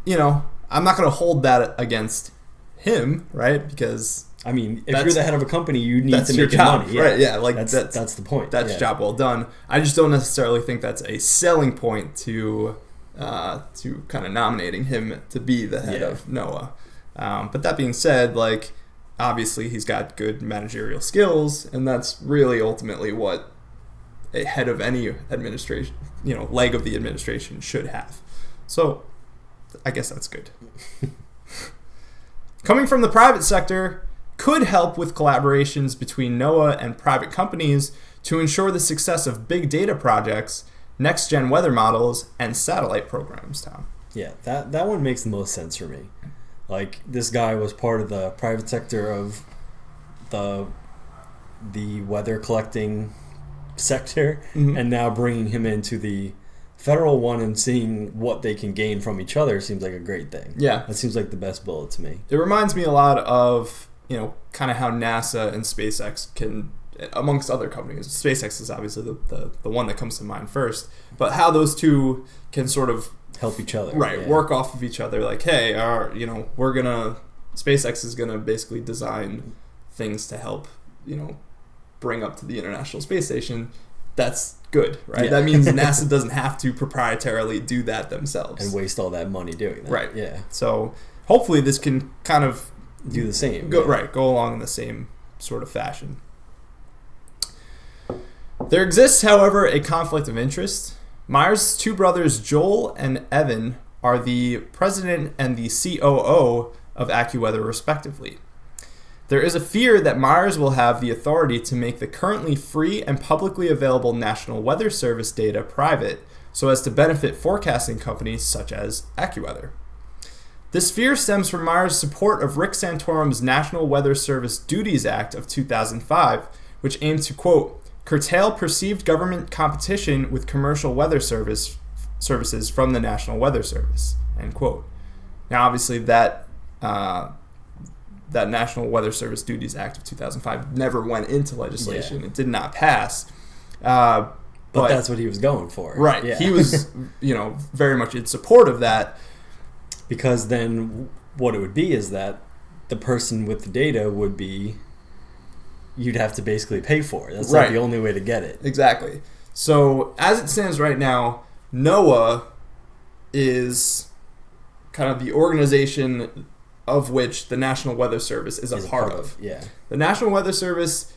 I'm not going to hold that against him, right? Because... I mean, if you're the head of a company, you need to make job, money. Right, yeah. Like that's the point. That's job well done. I just don't necessarily think that's a selling point to kind of nominating him to be the head of NOAA. But that being said, obviously he's got good managerial skills, and that's really ultimately what a head of any administration, leg of the administration should have. So I guess that's good. Coming from the private sector could help with collaborations between NOAA and private companies to ensure the success of big data projects, next-gen weather models, and satellite programs, Tom. Yeah, that one makes the most sense for me. This guy was part of the private sector of the weather collecting sector, and now bringing him into the federal one and seeing what they can gain from each other seems like a great thing. Yeah. That seems like the best bullet to me. It reminds me a lot of, kind of how NASA and SpaceX can, amongst other companies, SpaceX is obviously the one that comes to mind first, but how those two can sort of help each other. Right, work off of each other. Like, hey, SpaceX is going to basically design things to help, bring up to the International Space Station. That's good, right? Yeah. That means NASA doesn't have to proprietarily do that themselves. And waste all that money doing that. Right. Yeah. So hopefully this can kind of do the same. Go along in the same sort of fashion. There exists, however, a conflict of interest. Myers' two brothers, Joel and Evan, are the president and the COO of AccuWeather, respectively. There is a fear that Myers will have the authority to make the currently free and publicly available National Weather Service data private so as to benefit forecasting companies such as AccuWeather. This fear stems from Myers' support of Rick Santorum's National Weather Service Duties Act of 2005, which aimed to, quote, curtail perceived government competition with commercial weather services from the National Weather Service, end quote. Now, obviously, that National Weather Service Duties Act of 2005 never went into legislation. Yeah. It did not pass. But that's what he was going for. Right. Yeah. He was, very much in support of that. Because then what it would be is that the person with the data would be, you'd have to basically pay for it. That's like the only way to get it. Exactly. So as it stands right now, NOAA is kind of the organization of which the National Weather Service is a part of. Yeah. The National Weather Service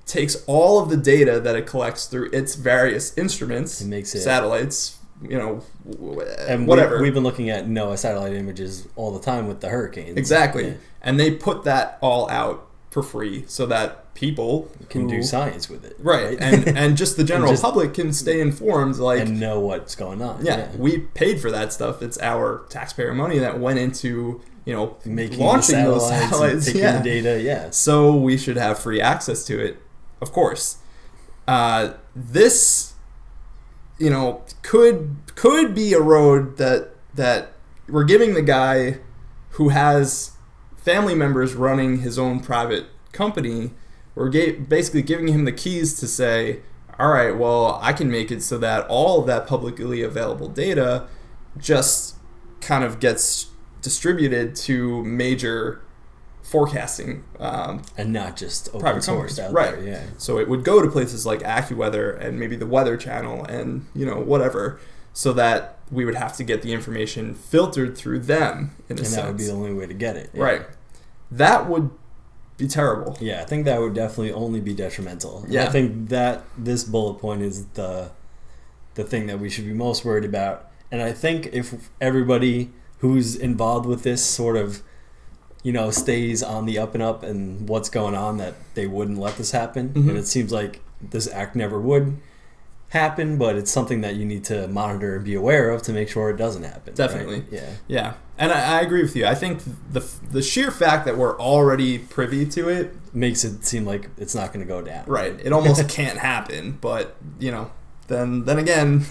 takes all of the data that it collects through its various instruments, satellites, and whatever. We've been looking at NOAA satellite images all the time with the hurricanes. Exactly. Yeah. And they put that all out for free so that people can do science with it. Right. And just the general public can stay informed and know what's going on. Yeah. We paid for that stuff. It's our taxpayer money that went into making launching those satellites, taking the data, yeah. So we should have free access to it, of course. This, could be a road that we're giving the guy who has family members running his own private company. We're basically giving him the keys to say, all right, well, I can make it so that all of that publicly available data just kind of gets distributed to major forecasting and not just open source out right there. Yeah. So it would go to places like AccuWeather and maybe the Weather Channel and whatever, so that we would have to get the information filtered through them in a sense. And that would be the only way to get it. Yeah. Right. That would be terrible. Yeah, I think that would definitely only be detrimental. Yeah. I think that this bullet point is the thing that we should be most worried about. And I think if everybody who's involved with this sort of, stays on the up and up and what's going on, that they wouldn't let this happen. Mm-hmm. And it seems like this act never would happen, but it's something that you need to monitor and be aware of to make sure it doesn't happen. Definitely. Right? Yeah. Yeah. And I agree with you. I think the sheer fact that we're already privy to it makes it seem like it's not going to go down. Right. It almost can't happen, but, then again,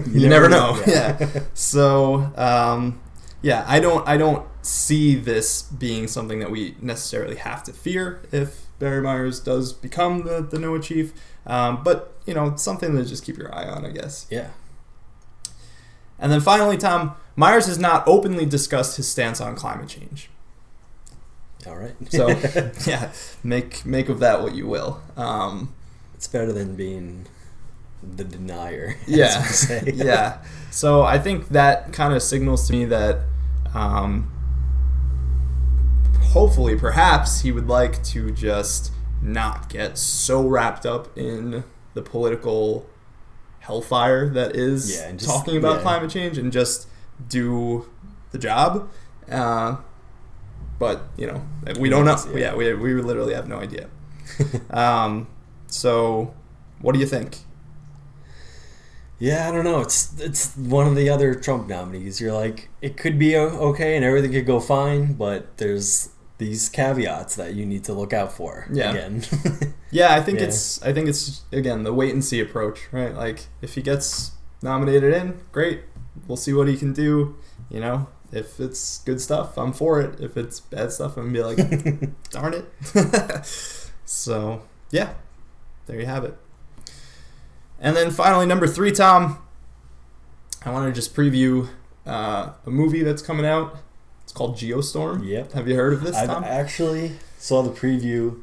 you never know. Yeah. So, I don't see this being something that we necessarily have to fear if Barry Myers does become the NOAA chief. But, it's something to just keep your eye on, I guess. Yeah. And then finally, Tom, Myers has not openly discussed his stance on climate change. All right. So, yeah, make of that what you will. It's better than being the denier. Yeah. Yeah. So I think that kind of signals to me that hopefully, perhaps, he would like to just not get so wrapped up in the political hellfire that is talking about climate change and just do the job. But, we don't know. Yeah, we literally have no idea. So, what do you think? Yeah, I don't know. It's one of the other Trump nominees. You're like, it could be okay and everything could go fine, but there's these caveats that you need to look out for. Yeah. Again. Yeah, I think it's again the wait and see approach, right? Like if he gets nominated in, great. We'll see what he can do. You know, if it's good stuff, I'm for it. If it's bad stuff, I'm going to be like, darn it. So, yeah, there you have it. And then finally, number 3, Tom, I want to just preview a movie that's coming out. It's called Geostorm. Yep. Have you heard of this, Tom? I actually saw the preview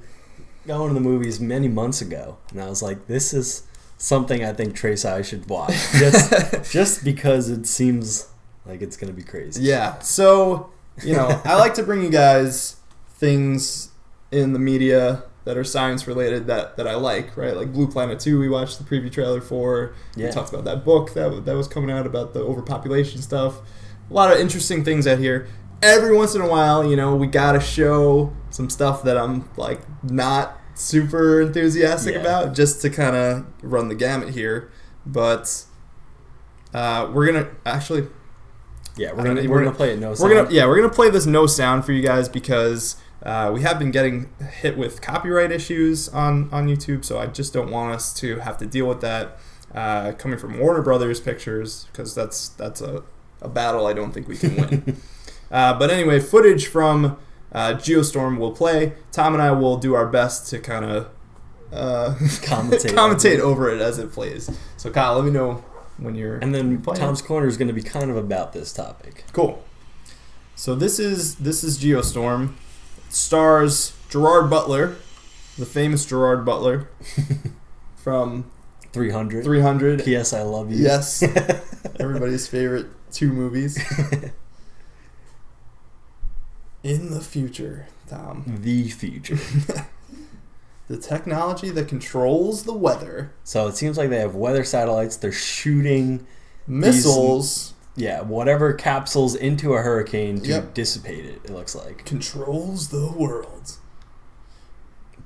going to the movies many months ago, and I was like, this is something I think trèSci should watch. Just because it seems like it's going to be crazy. Yeah. So, you know, I like to bring you guys things in the media that are science related that I like, right? Like Blue Planet 2, we watched the preview trailer for. Yeah. We talked about that book that was coming out about the overpopulation stuff. A lot of interesting things out here. Every once in a while, you know, we gotta show some stuff that I'm like not super enthusiastic about, just to kind of run the gamut here. But we're gonna actually, we're gonna play it no sound. We're gonna play this no sound for you guys because we have been getting hit with copyright issues on YouTube, so I just don't want us to have to deal with that coming from Warner Brothers Pictures, because that's a battle I don't think we can win. But anyway, footage from Geostorm will play. Tom and I will do our best to kind of commentate over it as it plays. So Kyle, let me know when you're. And then playing. Tom's Corner is going to be kind of about this topic. Cool. So this is Geostorm. It stars Gerard Butler, the famous Gerard Butler from 300. P.S. I Love You. Yes, everybody's favorite 2 movies. In the future, Tom. The future. The technology that controls the weather. So it seems like they have weather satellites. They're shooting missiles. Whatever capsules into a hurricane to dissipate it, it looks like. Controls the world.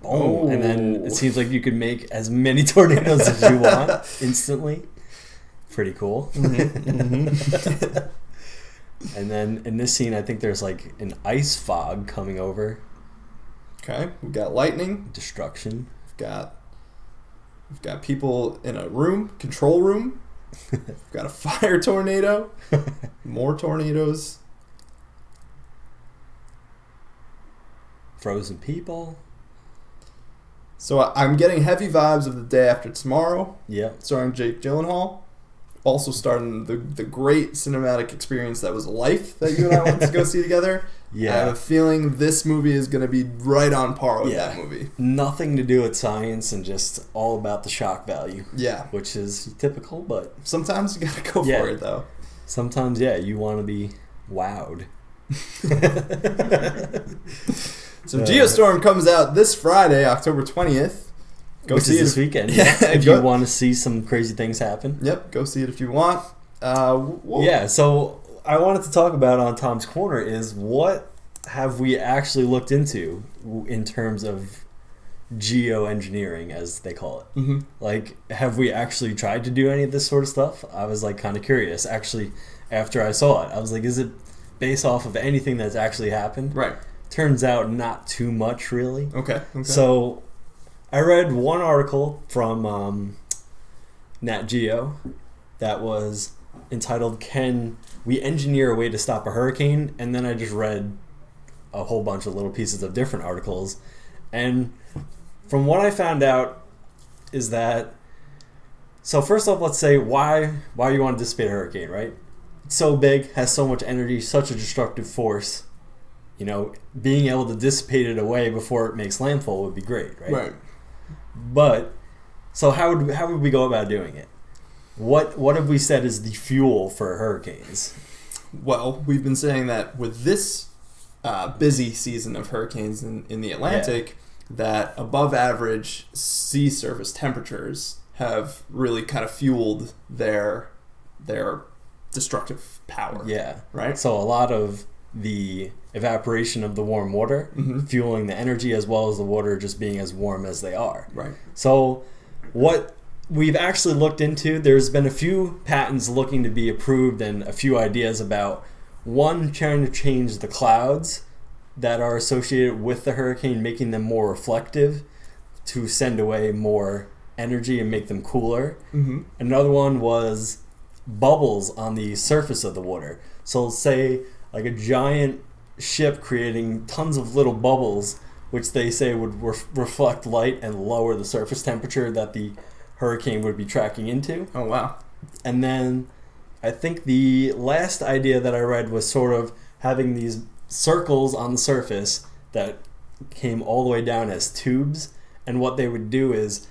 Boom. Oh. And then it seems like you could make as many tornadoes as you want instantly. Pretty cool. Mm-hmm. And then in this scene, I think there's like an ice fog coming over. Okay, we've got lightning, destruction. We've got people in a room, control room. We've got a fire tornado, more tornadoes, frozen people. So I'm getting heavy vibes of The Day After Tomorrow. Yep. Starring Jake Gyllenhaal. Also starting the great cinematic experience that was Life that you and I went to go see together. Yeah. I have a feeling this movie is going to be right on par with that movie. Nothing to do with science and just all about the shock value. Yeah. Which is typical, but... Sometimes you got to go for it, though. Sometimes, you want to be wowed. So Geostorm comes out this Friday, October 20th. Go see it this weekend. Yeah, if you want to see some crazy things happen. Yep, go see it if you want. So I wanted to talk about on Tom's Corner is what have we actually looked into in terms of geoengineering, as they call it. Mm-hmm. Like, have we actually tried to do any of this sort of stuff? I was like kind of curious. Actually, after I saw it, I was like, is it based off of anything that's actually happened? Right. Turns out not too much, really. Okay. So I read one article from Nat Geo that was entitled, "Can we engineer a way to stop a hurricane?" And then I just read a whole bunch of little pieces of different articles. And from what I found out is that, so first off, let's say why you want to dissipate a hurricane, right? It's so big, has so much energy, such a destructive force. You know, being able to dissipate it away before it makes landfall would be great, right? Right. But so how would we go about doing it? What have we said is the fuel for hurricanes? Well, we've been saying that with this busy season of hurricanes in the Atlantic, that above average sea surface temperatures have really kind of fueled their destructive power. Yeah. Right? So a lot of the evaporation of the warm water, fueling the energy, as well as the water just being as warm as they are. Right. So what we've actually looked into, there's been a few patents looking to be approved and a few ideas about, one, trying to change the clouds that are associated with the hurricane, making them more reflective to send away more energy and make them cooler. Mm-hmm. Another one was bubbles on the surface of the water. So say like a giant ship creating tons of little bubbles, which they say would reflect light and lower the surface temperature that the hurricane would be tracking into. Oh, wow. And then I think the last idea that I read was sort of having these circles on the surface that came all the way down as tubes. And what they would do is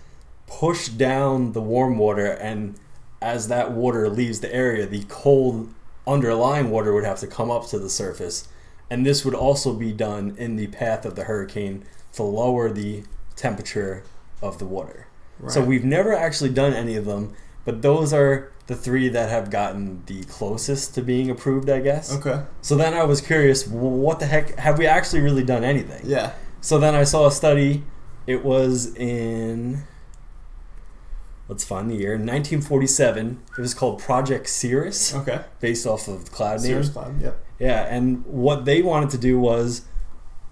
push down the warm water, and as that water leaves the area, the cold underlying water would have to come up to the surface. And this would also be done in the path of the hurricane to lower the temperature of the water. Right. So we've never actually done any of them, but those are the three that have gotten the closest to being approved, I guess. Okay. So then I was curious, what the heck, have we actually really done anything? Yeah. So then I saw a study. It was in, let's find the year, 1947. It was called Project Cirrus. Okay. Based off of the cloud name. Cirrus cloud, yep. Yeah, and what they wanted to do was,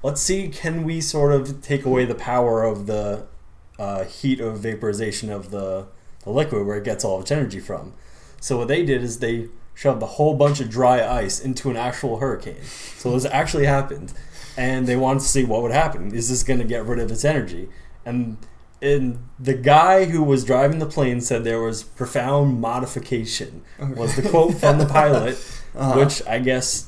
let's see, can we sort of take away the power of the heat of vaporization of the liquid where it gets all its energy from. So what they did is they shoved a whole bunch of dry ice into an actual hurricane. So this actually happened. And they wanted to see what would happen. Is this going to get rid of its energy? And the guy who was driving the plane said there was profound modification, was the quote from the pilot, which I guess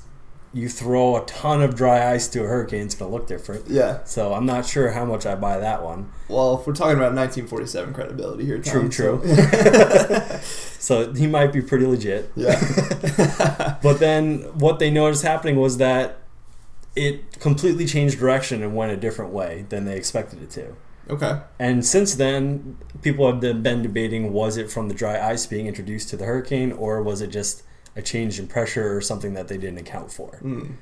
you throw a ton of dry ice to a hurricane, it's going to look different. Yeah. So I'm not sure how much I buy that one. Well, if we're talking about 1947 credibility here, Tom, True. So he might be pretty legit. Yeah. But then what they noticed happening was that it completely changed direction and went a different way than they expected it to. Okay. And since then, people have been debating, was it from the dry ice being introduced to the hurricane, or was it just a change in pressure or something that they didn't account for?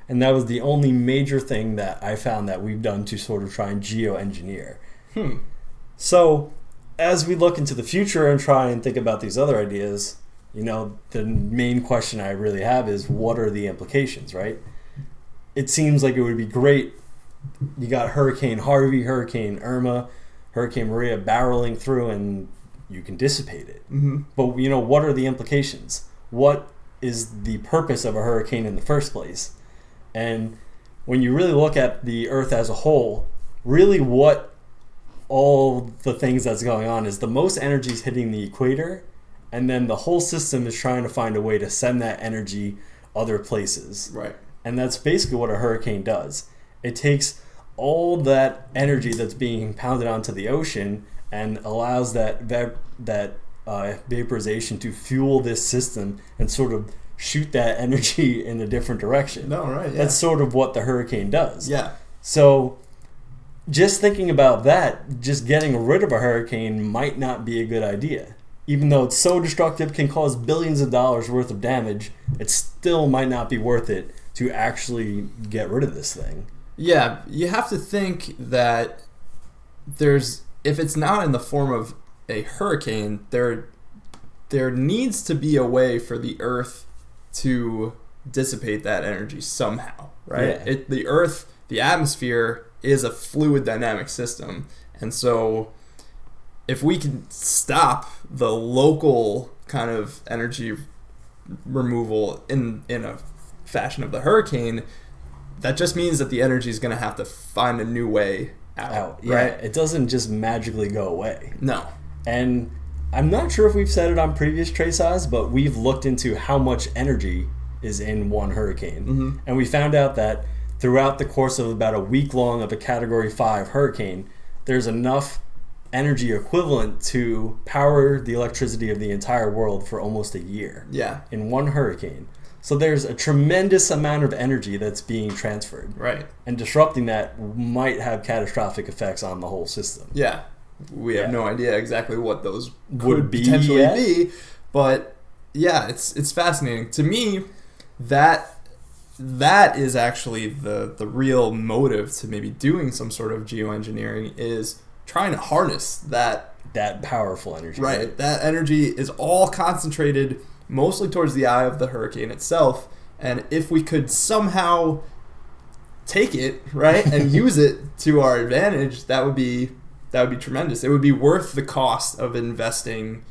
And that was the only major thing that I found that we've done to sort of try and geoengineer. So as we look into the future and try and think about these other ideas, you know, the main question I really have is, what are the implications, right? It seems like it would be great. You got Hurricane Harvey, Hurricane Irma, Hurricane Maria barreling through, and you can dissipate it. But, you know, what are the implications? What is the purpose of a hurricane in the first place? And when you really look at the Earth as a whole, really what all the things that's going on is the most energy is hitting the equator, and then the whole system is trying to find a way to send that energy other places. Right. And that's basically what a hurricane does. It takes all that energy that's being pounded onto the ocean and allows that vaporization to fuel this system and sort of shoot that energy in a different direction. No, right, yeah. That's sort of what the hurricane does. Yeah. So just thinking about that, just getting rid of a hurricane might not be a good idea. Even though it's so destructive, can cause billions of dollars worth of damage, it still might not be worth it to actually get rid of this thing. Yeah, you have to think that if it's not in the form of a hurricane, there needs to be a way for the Earth to dissipate that energy somehow, right? Yeah. The Earth, the atmosphere is a fluid dynamic system, and so if we can stop the local kind of energy removal in a fashion of the hurricane, that just means that the energy is going to have to find a new way out. Yeah, right? it doesn't just magically go away. No. And I'm not sure if we've said it on previous trèScis, but we've looked into how much energy is in one hurricane. And we found out that throughout the course of about a week long of a Category 5 hurricane, there's enough energy equivalent to power the electricity of the entire world for almost a year. Yeah. In one hurricane. So there's a tremendous amount of energy that's being transferred. Right. And disrupting that might have catastrophic effects on the whole system. Yeah. We have no idea exactly what those would be potentially be. But yeah, it's fascinating. To me, that is actually the real motive to maybe doing some sort of geoengineering, is trying to harness that powerful energy. Right. That energy is all concentrated mostly towards the eye of the hurricane itself, and if we could somehow take it, right, and use it to our advantage, that would be tremendous. It would be worth the cost of investing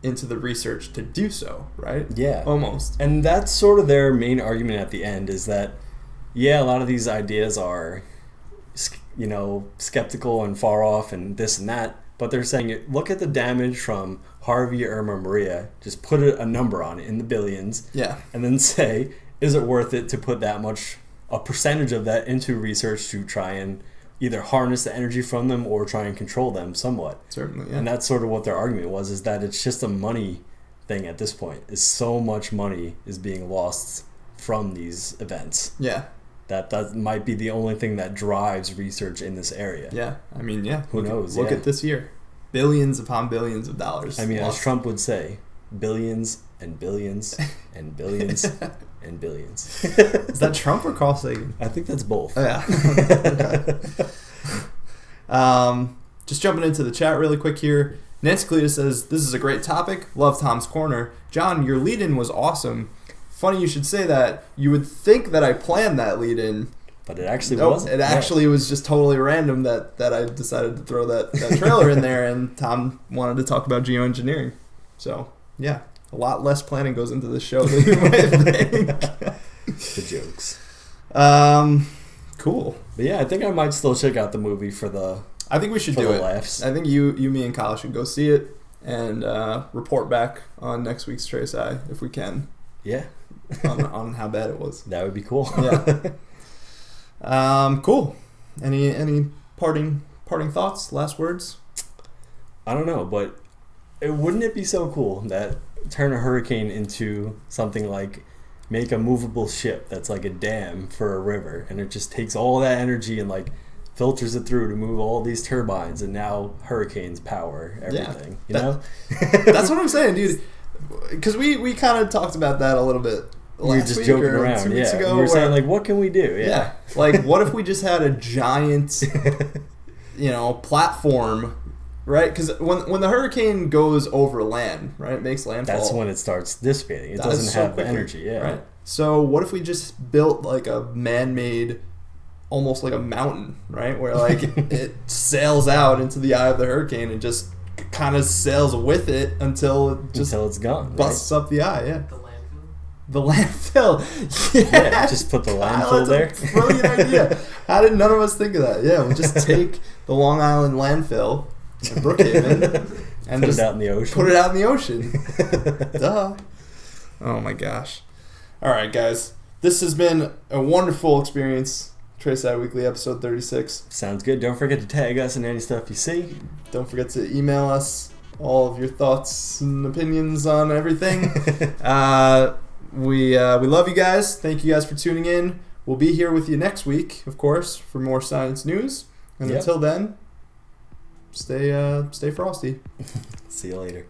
into the research to do so, right? Yeah. Almost. And that's sort of their main argument at the end is that, yeah, a lot of these ideas are, skeptical and far off and this and that, but they're saying, look at the damage from Harvey, Irma, Maria, just put a number on it in the billions, and then say, is it worth it to put that much, a percentage of that into research to try and either harness the energy from them or try and control them somewhat. Certainly, yeah. And that's sort of what their argument was, is that it's just a money thing at this point. Is so much money is being lost from these events. Yeah. That might be the only thing that drives research in this area. Yeah. I mean, yeah. Who knows? Look at this year. Billions upon billions of dollars. I mean, as Trump would say, billions and billions and billions and billions. Is that Trump or Carl Sagan? I think that's both. Oh, yeah. Okay. Just jumping into the chat really quick here. Nancy Cleta says, this is a great topic. Love Tom's Corner. John, your lead-in was awesome. Funny you should say that. You would think that I planned that lead-in. But it actually wasn't. It actually was just totally random that I decided to throw that trailer in there, and Tom wanted to talk about geoengineering. So, yeah. A lot less planning goes into this show than you might think. The jokes. Cool. But yeah, I think I might still check out the movie for the I think we should do it. Laughs. I think you, me, and Kyle should go see it and report back on next week's trèSci if we can. Yeah. on how bad it was. That would be cool. Yeah. Cool. Any parting thoughts? Last words? I don't know, but wouldn't it be so cool that turn a hurricane into something like make a movable ship that's like a dam for a river, and it just takes all that energy and like filters it through to move all these turbines, and now hurricanes power everything. That's what I'm saying, dude. Because we kind of talked about that a little bit last week joking or around. 2 weeks ago. We were saying like, what can we do? Yeah. Like, what if we just had a giant, platform. Right, because when the hurricane goes over land, right, it makes landfall. That's when it starts dissipating. It doesn't have the energy, Right. So what if we just built like a man-made, almost like a mountain, right, where like it sails out into the eye of the hurricane and just kind of sails with it until it's gone, busts up the eye. Yeah. The landfill. Yeah, just put the landfill there. Brilliant idea. How did none of us think of that? Yeah, we'll just take the Long Island landfill. Brookhaven and put it out in the ocean. Put it out in the ocean. Duh. Oh my gosh. All right, guys. This has been a wonderful experience. trèSci Weekly, episode 36. Sounds good. Don't forget to tag us in any stuff you see. Don't forget to email us all of your thoughts and opinions on everything. We love you guys. Thank you guys for tuning in. We'll be here with you next week, of course, for more science news. And until then, stay frosty. See you later.